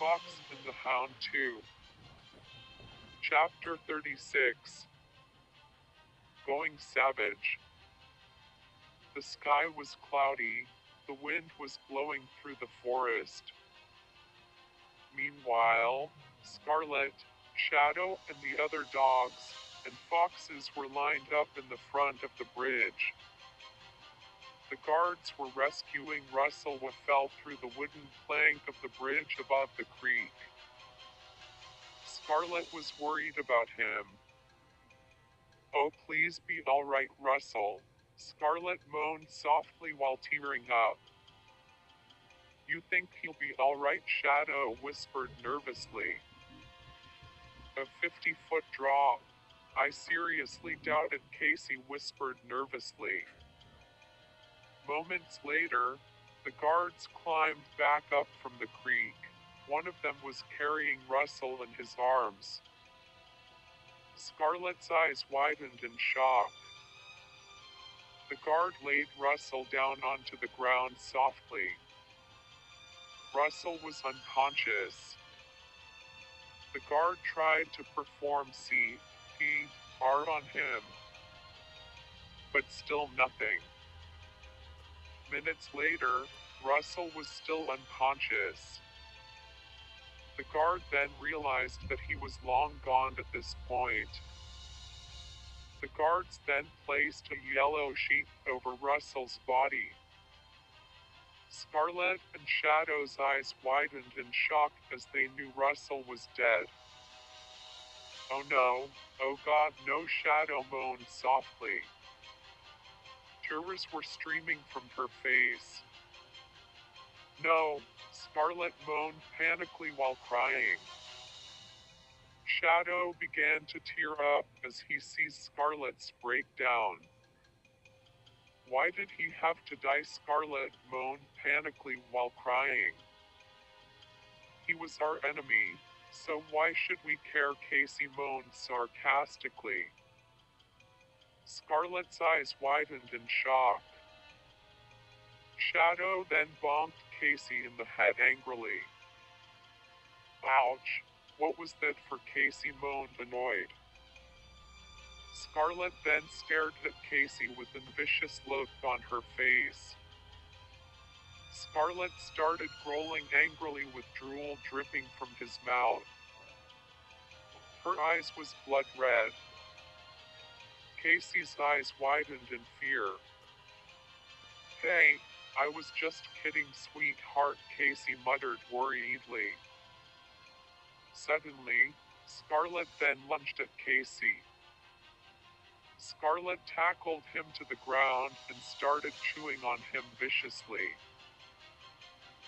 Fox and the Hound 2. Chapter 36. Going Savage. The sky was cloudy, the wind was blowing through the forest. Meanwhile, Scarlet, Shadow, and the other dogs and foxes were lined up in the front of the bridge. The guards were rescuing Russell who fell through the wooden plank of the bridge above the creek. Scarlet was worried about him. "Oh, please be all right, Russell," Scarlet moaned softly while tearing up. "You think he'll be all right?" Shadow whispered nervously. "A 50-foot drop. I seriously doubt it," Casey whispered nervously. Moments later, the guards climbed back up from the creek. One of them was carrying Russell in his arms. Scarlet's eyes widened in shock. The guard laid Russell down onto the ground softly. Russell was unconscious. The guard tried to perform CPR on him, but still nothing. Minutes later, Russell was still unconscious. The guard then realized that he was long gone at this point. The guards then placed a yellow sheet over Russell's body. Scarlet and Shadow's eyes widened in shock as they knew Russell was dead. "Oh no, oh God, no," Shadow moaned softly. Tears were streaming from her face. "No," Scarlet moaned panically while crying. Shadow began to tear up as he sees Scarlet's breakdown. "Why did he have to die?" Scarlet moaned panically while crying. "He was our enemy, so why should we care?" Casey moaned sarcastically. Scarlet's eyes widened in shock. Shadow then bonked Casey in the head angrily. "Ouch, what was that for?" Casey moaned annoyed. Scarlet then stared at Casey with a vicious look on her face. Scarlet started growling angrily with drool dripping from his mouth. Her eyes was blood red. Casey's eyes widened in fear. "Hey, I was just kidding, sweetheart," Casey muttered worriedly. Suddenly, Scarlet then lunged at Casey. Scarlet tackled him to the ground and started chewing on him viciously.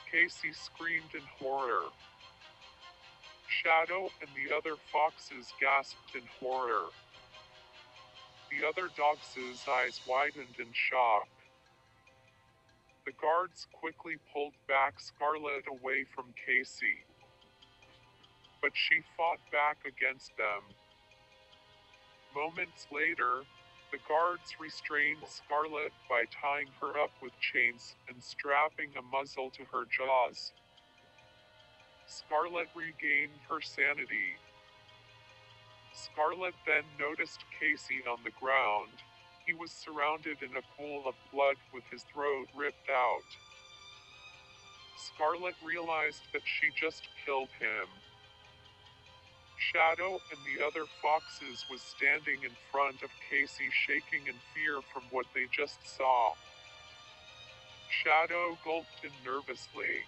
Casey screamed in horror. Shadow and the other foxes gasped in horror. The other dogs' eyes widened in shock. The guards quickly pulled back Scarlet away from Casey, but she fought back against them. Moments later, the guards restrained Scarlet by tying her up with chains and strapping a muzzle to her jaws. Scarlet regained her sanity. Scarlet then noticed Casey on the ground. He was surrounded in a pool of blood with his throat ripped out. Scarlet realized that she just killed him. Shadow and the other foxes was standing in front of Casey shaking in fear from what they just saw. Shadow gulped in nervously.